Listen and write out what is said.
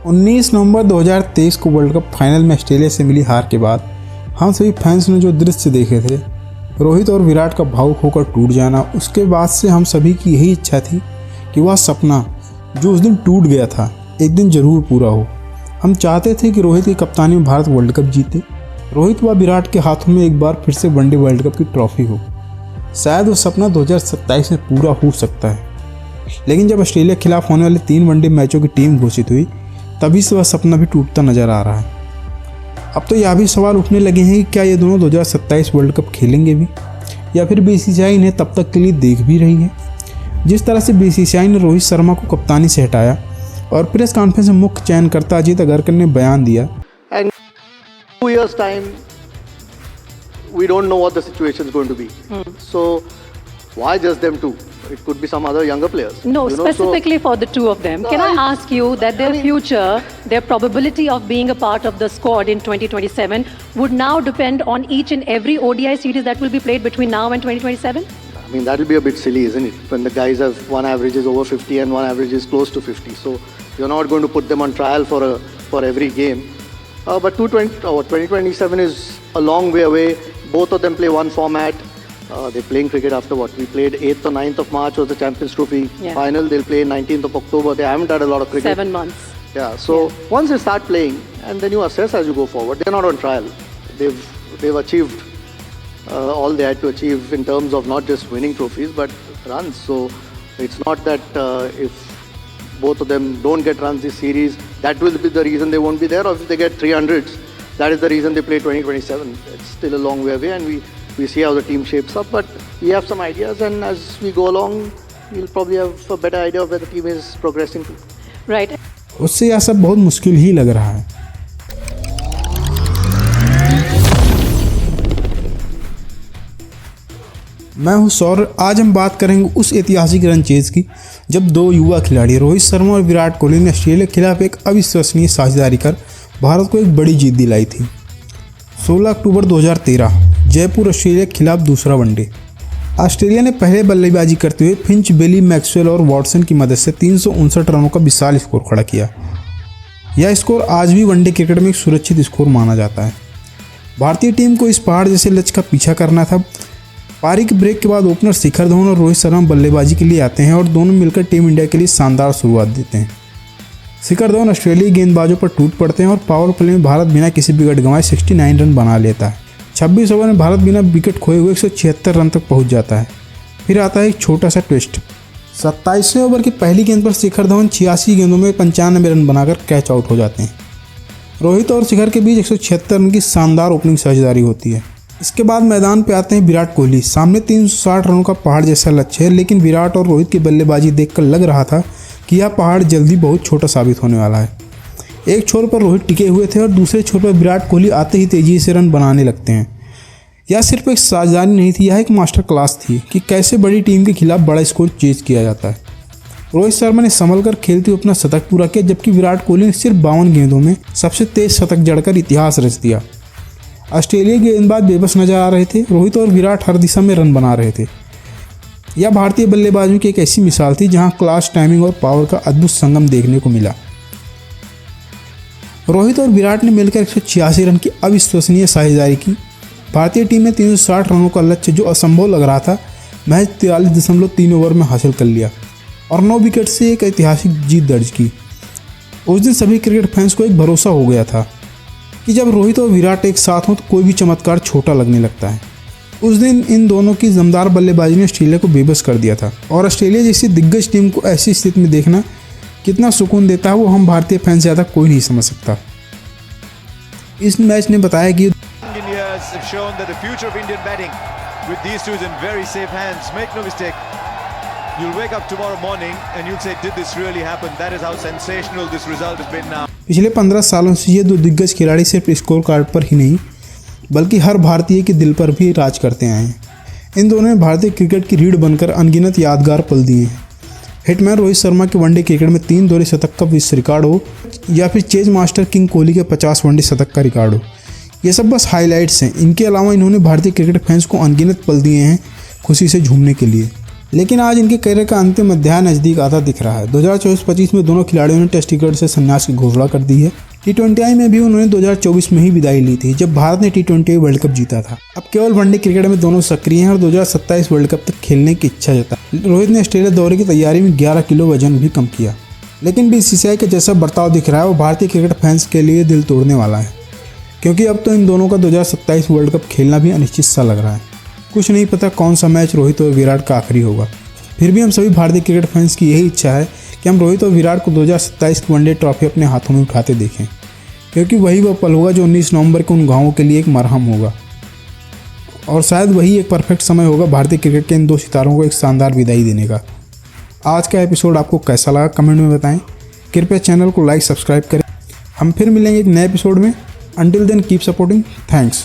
19 नवंबर 2023 को world cup final में Australia से मिली हार के बाद हम सभी फैंस ने जो दृश्य देखे थे, रोहित और विराट का भावुक होकर टूट जाना, उसके बाद से हम सभी की यही इच्छा थी कि वह सपना जो उस दिन टूट गया था एक दिन ज़रूर पूरा हो। हम चाहते थे कि रोहित की कप्तानी में भारत वर्ल्ड कप जीते, रोहित व विराट के हाथों में एक बार फिर से वनडे वर्ल्ड कप की ट्रॉफी हो। शायद वो सपना 2027 में पूरा हो सकता है, लेकिन जब ऑस्ट्रेलिया के खिलाफ होने वाले 3 वनडे मैचों की टीम घोषित हुई, तभी से वह सपना भी टूटता नजर आ रहा है। अब तो यह भी सवाल उठने लगे हैं कि क्या ये दोनों 2027 वर्ल्ड कप खेलेंगे भी, या फिर बीसीसीआई इन्हें तब तक के लिए देख भी रही है। जिस तरह से बीसीसीआई ने रोहित शर्मा को कप्तानी से हटाया और प्रेस कॉन्फ्रेंस में मुख्य चयनकर्ता अजीत अगरकर ने बयान दिया, And 2 years time, we don't know what the situation is going to be. So why just them two? It could be some other younger players. No, specifically for the two of them. Can I ask you that their future, their probability of being a part of the squad in 2027 would now depend on each and every ODI series that will be played between now and 2027? I mean, that will be a bit silly, isn't it? When the guys have one average is over 50 and one average is close to 50. So you're not going to put them on trial for every game. But 2027 is a long way away. Both of them play one format. They're playing cricket after what? We played 8th or 9th of March was the Champions Trophy final. They'll play 19th of October. They haven't had a lot of cricket. 7 months. Yeah, so once they start playing and then you assess as you go forward, they're not on trial. They've achieved all they had to achieve in terms of not just winning trophies but runs. So it's not that if both of them don't get runs this series, that will be the reason they won't be there, or if they get 300s, that is the reason they play 2027. It's still a long way away, and we see how the team shapes up, but we have some ideas, and as we go along, we'll probably have a better idea of where the team is progressing to. Right. उससे यह सब बहुत मुश्किल ही लग रहा है। मैं हूं सौर। आज हम बात करेंगे उस ऐतिहासिक रनचेज की जब 2 युवा खिलाड़ी रोहित शर्मा और विराट कोहली ने ऑस्ट्रेलिया के खिलाफ एक अविश्वसनीय साझेदारी कर भारत को एक बड़ी जीत दिलाई थी। 16 अक्टूबर 2013 जयपुर, ऑस्ट्रेलिया के खिलाफ दूसरा वनडे। ऑस्ट्रेलिया ने पहले बल्लेबाजी करते हुए फिंच, बेली, मैक्सवेल और वॉटसन की मदद से 359 रनों का विशाल स्कोर खड़ा किया। यह स्कोर आज भी वनडे क्रिकेट में एक सुरक्षित स्कोर माना जाता है। भारतीय टीम को इस पहाड़ जैसे लक्ष्य का पीछा करना था। पारी के ब्रेक के बाद ओपनर शिखर धवन और रोहित शर्मा बल्लेबाजी के लिए आते हैं और दोनों मिलकर टीम इंडिया के लिए शानदार शुरुआत देते हैं। शिखर धवन ऑस्ट्रेलियाई गेंदबाजों पर टूट पड़ते हैं और पावर प्ले में भारत बिना किसी विकेट गंवाए 69 रन बना लेता है। 26 ओवर में भारत बिना विकेट खोए हुए 176 रन तक पहुंच जाता है। फिर आता है एक छोटा सा ट्विस्ट। 27वें ओवर की पहली गेंद पर शिखर धवन 86 गेंदों में 95 रन बनाकर कैच आउट हो जाते हैं। रोहित और शिखर के बीच 176 रन की शानदार ओपनिंग साझेदारी होती है। इसके बाद मैदान पे आते हैं विराट कोहली। सामने 360 रनों का पहाड़ जैसा लक्ष्य है, लेकिन विराट और रोहित की बल्लेबाजी देखकर लग रहा था कि यह पहाड़ जल्दी बहुत छोटा साबित होने वाला है। एक छोर पर रोहित टिके हुए थे और दूसरे छोर पर विराट कोहली आते ही तेजी से रन बनाने लगते हैं। यह सिर्फ एक साझेदारी नहीं थी, यह एक मास्टर क्लास थी कि कैसे बड़ी टीम के खिलाफ बड़ा स्कोर चेज किया जाता है। रोहित शर्मा ने संभल कर खेलते हुए अपना शतक पूरा किया, जबकि विराट कोहली ने सिर्फ 52 गेंदों में सबसे तेज शतक जड़कर इतिहास रच दिया। ऑस्ट्रेलियाई गेंदबाज बेबस नजर आ रहे थे। रोहित और विराट हर दिशा में रन बना रहे थे। यह भारतीय बल्लेबाजों की एक ऐसी मिसाल थी जहां क्लास, टाइमिंग और पावर का अद्भुत संगम देखने को मिला। रोहित और विराट ने मिलकर 186 रन की अविश्वसनीय साझेदारी की। भारतीय टीम ने 360 रनों का लक्ष्य, जो असंभव लग रहा था, महज 43.3 ओवर में हासिल कर लिया और 9 विकेट से एक ऐतिहासिक जीत दर्ज की। उस दिन सभी क्रिकेट फैंस को एक भरोसा हो गया था कि जब रोहित और विराट एक साथ हों तो कोई भी चमत्कार छोटा लगने लगता है। उस दिन इन दोनों की दमदार बल्लेबाजी ने ऑस्ट्रेलिया को बेबस कर दिया था, और ऑस्ट्रेलिया जैसी दिग्गज टीम को ऐसी स्थिति में देखना कितना सुकून देता है, वो हम भारतीय फैंस ज़्यादा कोई नहीं समझ सकता। इस मैच ने बताया कि पिछले 15 सालों से ये 2 दिग्गज खिलाड़ी सिर्फ स्कोर कार्ड पर ही नहीं बल्कि हर भारतीय के दिल पर भी राज करते आए हैं। इन दोनों ने भारतीय क्रिकेट की रीढ़ बनकर अनगिनत यादगार पल दिए हैं। हिटमैन रोहित शर्मा के वनडे क्रिकेट में 3 दोहरे शतक का विश्व रिकॉर्ड हो, या फिर चेज मास्टर किंग कोहली के 50 वनडे शतक का रिकॉर्ड हो, ये सब बस हाइलाइट्स हैं। इनके अलावा इन्होंने भारतीय क्रिकेट फैंस को अनगिनत पल दिए हैं खुशी से झूमने के लिए। लेकिन आज इनके करियर का अंतिम अध्याय नज़दीक आता दिख रहा है। 2024-25 में दोनों खिलाड़ियों ने टेस्ट क्रिकेट से संन्यास की घोषणा कर दी है। T20I में भी उन्होंने 2024 में ही विदाई ली थी, जब भारत ने T20I वर्ल्ड कप जीता था। अब केवल वनडे क्रिकेट में दोनों सक्रिय हैं और 2027 वर्ल्ड कप तक खेलने की इच्छा जता। रोहित ने ऑस्ट्रेलिया दौरे की तैयारी में 11 किलो वजन भी कम किया। लेकिन BCCI का जैसा बर्ताव दिख रहा है वो भारतीय क्रिकेट फैंस के लिए दिल तोड़ने वाला है, क्योंकि अब तो इन दोनों का 2027 वर्ल्ड कप खेलना भी अनिश्चित सा लग रहा है। कुछ नहीं पता कौन सा मैच रोहित और विराट का आखिरी होगा। फिर भी हम सभी भारतीय क्रिकेट फैंस की यही इच्छा है कि हम रोहित और विराट को 2027 की वनडे ट्रॉफी अपने हाथों में उठाते देखें, क्योंकि वही वह पल होगा जो 19 नवंबर को उन घावों के लिए एक मरहम होगा, और शायद वही एक परफेक्ट समय होगा भारतीय क्रिकेट के इन दो सितारों को एक शानदार विदाई देने का। आज का एपिसोड आपको कैसा लगा कमेंट में बताएं। कृपया चैनल को लाइक सब्सक्राइब करें। हम फिर मिलेंगे एक नए एपिसोड में। Until then keep supporting. Thanks.